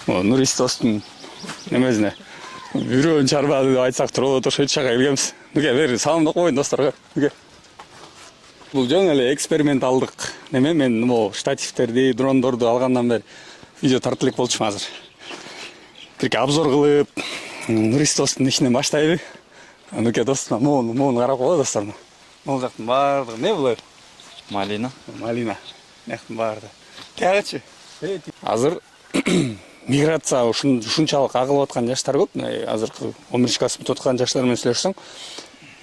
Нурис достун немесине бирөөнү чарбады деп айтсак туруп ошо чага келгенбиз. Мынге бери саламдап коеюн досторго. Мынге. Бул жаңы эле эксперименталдык неме, мен могу штативтерди, дрондорду алгандан бери видео тартып элек болчумун азыр. Бирке обзор кылып, Нурис достун ишинен баштайлы. Мынке достума моуну карап коелу достор. Могу жактын баардыгы эмне булар? Малина. Малина. Жактын баардыгы. Тягычы. Азыр миграция ушунчалык агылып аткан жаштар көп. Азыркы 11 класс бүтүп аткан жаштар менен сүйлөшсөң,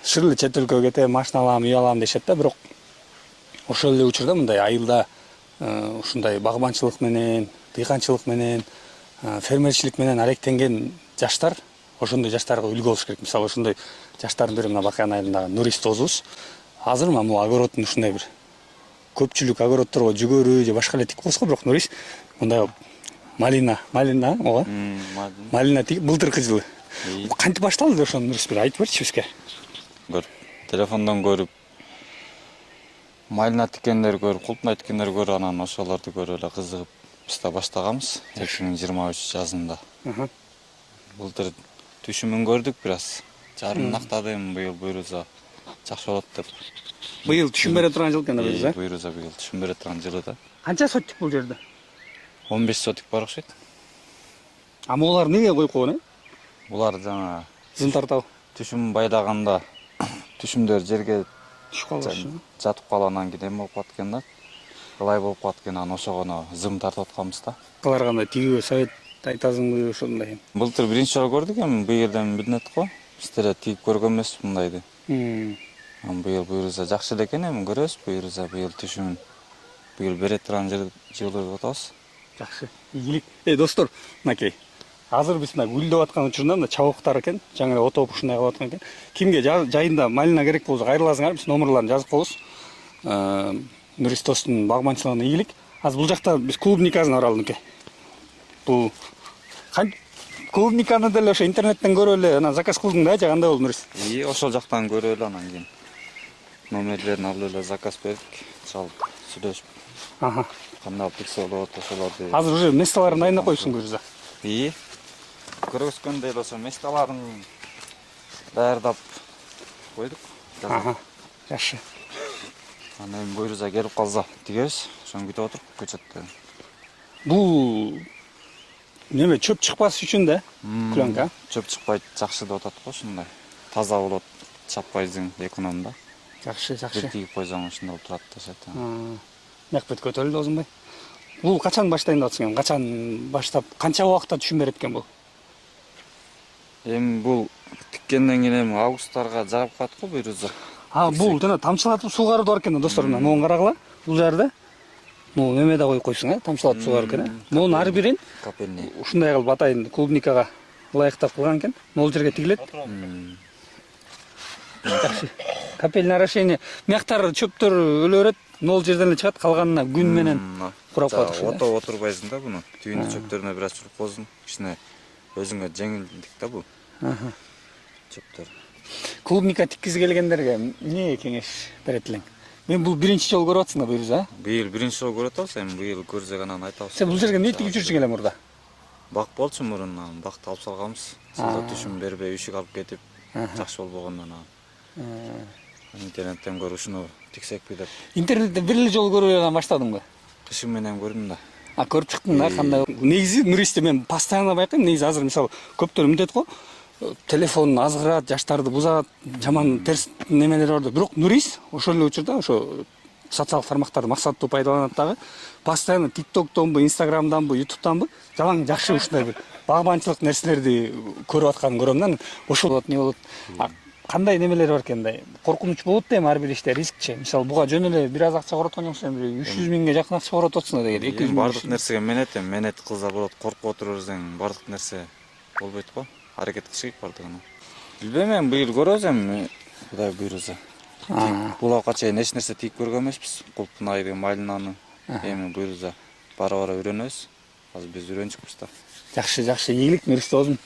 шырлы чет өлкөгө кетем, машина алам, үй алам дешет да, бирок ошол эле учурда мындай айылда ушундай багбанчылык менен, дыйканчылык менен, фермерчилик менен алектенген жаштар, ошондой жаштарга үлгү болуш керек. Мисалы ошондой жаштардын бири мына Бакыян айылындагы Нурис досубуз. Азыр мына огороддун ушундай бир көпчүлүк огороддорго жүгөрү же башка эле тигип койсо, бирок Нурис мындай малина, ооба. Малина тигип былтыркы жылы. Кантип башталды ошону Нурис бир айтып берчи бизге. Телефондон көрүп, малина тиккендерди көрүп, култун айткендерди көрүп, анан ошолорду көрүп эле кызыгып биз да баштаганбыз 2023 жазында. Былтыр түшүмүн көрдүк бир аз. Жарымын актадым, быйыл буйруза жакшы болот деп. Быйыл түшүм бере турган жыл экен да буйруза. Буйруза быйыл түшүм бере турган жылы да. Канча сотик бул жерде? 15 сотик бар окшойт. А могулар эмнеге коюп койгон? Булар жана Зым тартабы. түшүм байлаганда түшүмдөр жерге Түшүп калышы. жатып калгандан кийин эме болуп калат экен да. Кылай болуп калат экен, анан ошого зым тартып атканбыз да. Калар кандай тигүүгө совет айтасыңбы ошондой? Былтыр биринчи жолу көрдүк эми, быйыл эми билинет го. Биздер эле тигип көргөн эмеспиз мындайды. Быйыл буйруза жакшы эле экен, эми көрөбүз буйруза быйыл түшүмүн. Быйыл бере турган жылы деп атабыз. Жакшы. Ийгилик. Достор, мынакей. Азыр биз мына гүлдөп аткан учурунда мына чабоктар экен, жаңы эле отоп ушундай кылып аткан экен. Кимге жайында малина керек болсо кайрыласыңар, биз номерларын жазып коебуз. Нурис достун багбанчылыгына ийгилик. Азыр бул жакта биз клубникасын аралдык. Бул клубниканы деле ошо интернеттен көрүп эле анан заказ кылдың да, кандай болду Нурис? Ошол жактан көрүп эле анан кийин номерлерин алып эле заказ бердик, чалып сүйлөшүп. Кандай пиксель болот ошолорду. Азыр уже месталарын дайындап коюпсуңбу Буйруза? Көргөзгөндөй эле ошо месталарын даярдап койдук. Жакшы. Анан Буйруза келип калса тигебиз, ошону күтүп отуруп көчөттө. Бул неме чөп чыкпас үчүн да? Пленка. Чөп чыкпайт, жакшы деп атат го ушундай. Таза болот, чаппайсың экономда. Жакшы. Бир тигип койсоң ушундай болуп турат дешет. Мек бет көтөрүлдү Озунбай. Бул качан баштайын деп атсың? Качан баштап, канча убакытта түшүм берет экен бул? Эми бул тиккенден кийин эми августтарга жагып калат го Буйруза. Бул жана тамчылатып суугаруу бар экен достор, мына могу карагыла. Бул жерде могу неме да коюп койсуң, тамчылатып суугаруу экен. Могунун ар бирин капельный ушундай кылып атайын клубникага ылайыктап кылган экен. Могул жерге тигилет. Жакшы. Капельный орошение. Мыяктар чөптөр өлө берет, могул жерден эле чыгат, калганына күн менен курап калат. Ото отурбайсың да буну. Түйүндү чөптөрүнө бир аз чуруп койсуң, кичине өзүңө жеңилдик да бул. Чөптөр. Клубника тиккизи келгендерге эмне кеңеш берет элең? Мен бул биринчи жолу көрүп атсың да Буйруза? Быйыл биринчи жолу көрүп атабыз, эми быйыл көрсөк анан айтабыз. Сен бул жерге эмне тигип жүрчүң эле мурда? Бак болчу мурунан, бакты алып салганбыз. Жылда түшүм бербей үшүк алып кетип, жакшы болбогондон анан. Интернеттен көрүп ушуну тиксекпи деп. Интернеттен бир эле жолу көрүп эле баштадыңбы? Кышым менен көрдүм да. Көрүп чыктың да, кандай? Негизи Нуристи мен постоянно байкайм, негизи азыр мисалы көптөр мынтет го, телефонун азгырат, жаштарды бузат, жаман терс немелери бар да. Бирок Нурис ошол эле учурда ошо социалдык тармактарды максаттуу пайдаланат дагы. Постоянно TikTok'тонбу, Instagram'данбы, YouTube'данбы жалаң жакшы ушундай бир багбанчылык нерселерди көрүп атканын көрөм да. Ошол болот, не болот. Кандай немелер бар экен мындай? Коркунуч болот да эми ар бир иште рискчи. Мисалы буга жөн эле бир аз акча короткон жоксуң, эми 300 миңге жакын акча коротуп атсың деген. 200 миң. Бардык нерсеге менет кылса болот, коркуп отурурсаң бардык нерсе болбойт го. Аракет кылыш керек бардыгына. Билбейм, эми быйыл көрөбүз эми, Кудай буйруса. Булакка чейин эч нерсе тигип көргөн эмеспиз. Култунайды, малинаны. Эми буйруса бара-бара үйрөнөбүз. Азыр биз үйрөнчүкпүз да. Жакшы, ийгилик Нурис досум.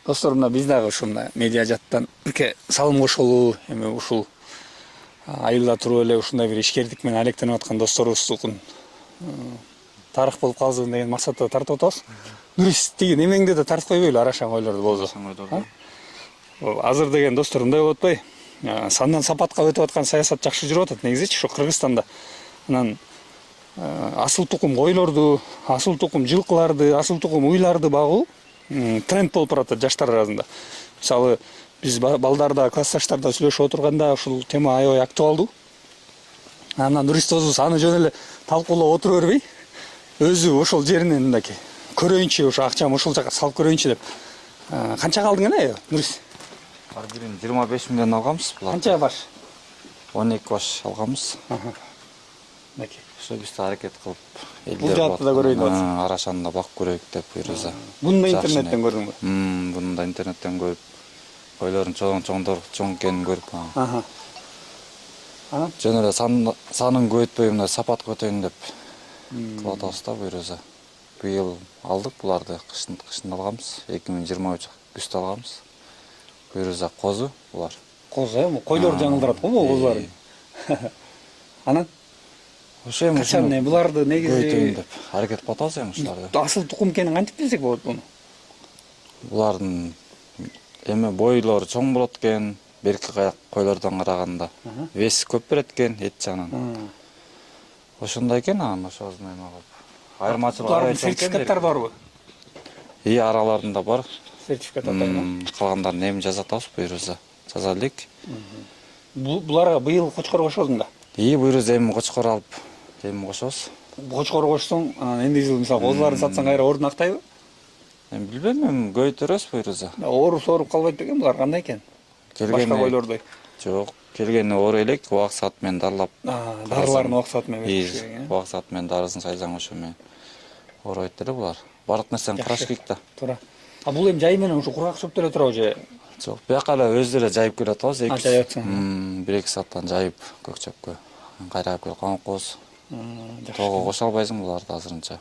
Достор, мына биз дагы ушул медиа жаттан бирке салым кошолуу, эми ушул айылда туруп эле ушундай бир ишкердик менен алектенип аткан досторубуздукун тарых болуп калсын деген максатта тартып атабыз. Нурис тиги немеңде да тартып койбойлу арашаң ойлорду болсо. Азыр деген достор мындай болуп атпайбы? Сандан сапатка өтүп аткан саясат жакшы жүрүп атат негизичи ушу Кыргызстанда. Анан асыл тукум койлорду, асыл тукум жылкыларды, асыл тукум уйларды багуу тренд болуп баратат жаштар арасында. Мисалы, биз балдарда, классташтарда сүйлөшүп отурганда ушул тема аябай актуалдуу. Анан Нурис досубуз аны жөн эле талкуулап отура бербей, өзү ошол жеринен мындай көрөйүнчү, ошо акчамы ушул жака салып көрөйүнчү деп. Канча калдың эле, Нурис? Ар бирин 25 миллион алганбыз. Канча баш? 12 баш алганбыз. Мынакей. Ошо биз да аракет кылып, Бул жаатты да көрөйүн деп атасың. Арашаны да бак көрөйүк деп буйруза. Буну да интернеттен көрдүңбү? Буну да интернеттен көрүп, койлордун чоң экенин көрүп. Анан Жөн эле санын көбөйтпөй мындай сапатка өтөйүн деп кылып атабыз да буйруза. Быйыл алдык буларды, кышын алганбыз. 2023 күздө алганбыз. Буйруза козу булар. козу, койлорду жаңылдырат го бул козулар. Анан Ошо эми качан буларды негизи көбөйтөйүн деп аракет кылып атабыз эми ушуларды. асыл тукум экенин кантип билсек болот буну? Булардын эми бойлору чоң болот экен, берки койлордон караганда. Веси көп берет экен эт жагынан. Ошондой экен анан ошону эме кылып. Айырмачылык аябай чоң экен. Сертификаттар барбы? Араларында бар. Сертификат атайын. Калгандарын эми жаза атабыз буйруза. Жаза элек. Буларга быйыл кочкор кошодуң да. Буйруза эми кочкор алып, эми кошобуз. Кочкор кошсоң, энди жыл мисалы козуларды сатсаң кайра ордун актайбы? Эми билбейм, эми көбөйтөрөбүз буйруза. Ооруп калбайт бекен булар кандай экен? Башка койлордой. Жок, келгени оор элек, убак саат менен дарылап. Дарыларын убак саат менен бериш керек. Убак саат менен дарысын сайсаң ошо менен оорубайт эле булар. Бардык нерсени караш керек да. Туура. Бул эми жай менен ушу кургак чөптөр эле турабы же? Жок, бияка эле өздөрү жайып келип атабыз. Жайып атсың. 1-2 сааттан жайып көк чөпкө. Кайра келип коңуп коебуз. Тоого кошо албайсың буларды азырынча.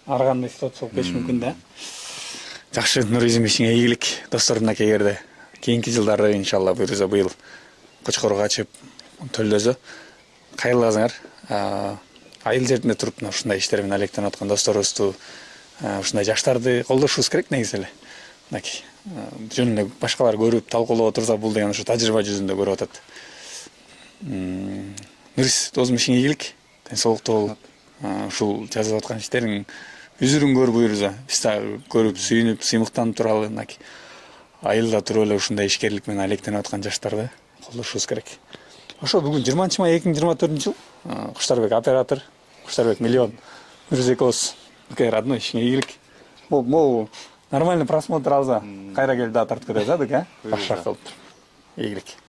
Ар кандай ситуация болуп кетиши мүмкүн да. Жакшы, Нуризм ишиңе ийгилик. Достор, мынакей эгерде кийинки жылдары иншалла буйруза быйыл кочкорго качып төлдөзө кайрыласыңар. Айыл жеринде туруп ушундай иштер менен алектенип аткан досторубузду, ушундай жаштарды колдошубуз керек негизи эле. Мынакей жөн эле башкалар көрүп талкуулап отурса, бул деген ушу тажрыйба жүзүндө көрүп атат. Нурис, досум ишиңе ийгилик, ден-соолуктуу бол. Ушул жазып аткан иштериң үзүрүн көр буйруза. Биз да көрүп, сүйүнүп, сыймыктанып туралы мынакей айылда туруп эле ушундай ишкерлик менен алектенип аткан жаштарды колдошубуз керек. Ошо бүгүн 20-май 2024 жыл. Куштарбек оператор, Куштарбек миллион. Нурис экөөбүз родной ишиңе ийгилик. Могу нормальный просмотр алса, кайра келип да тартып кетебиз, а, Бек, а? Башка кылып. Ийгилик.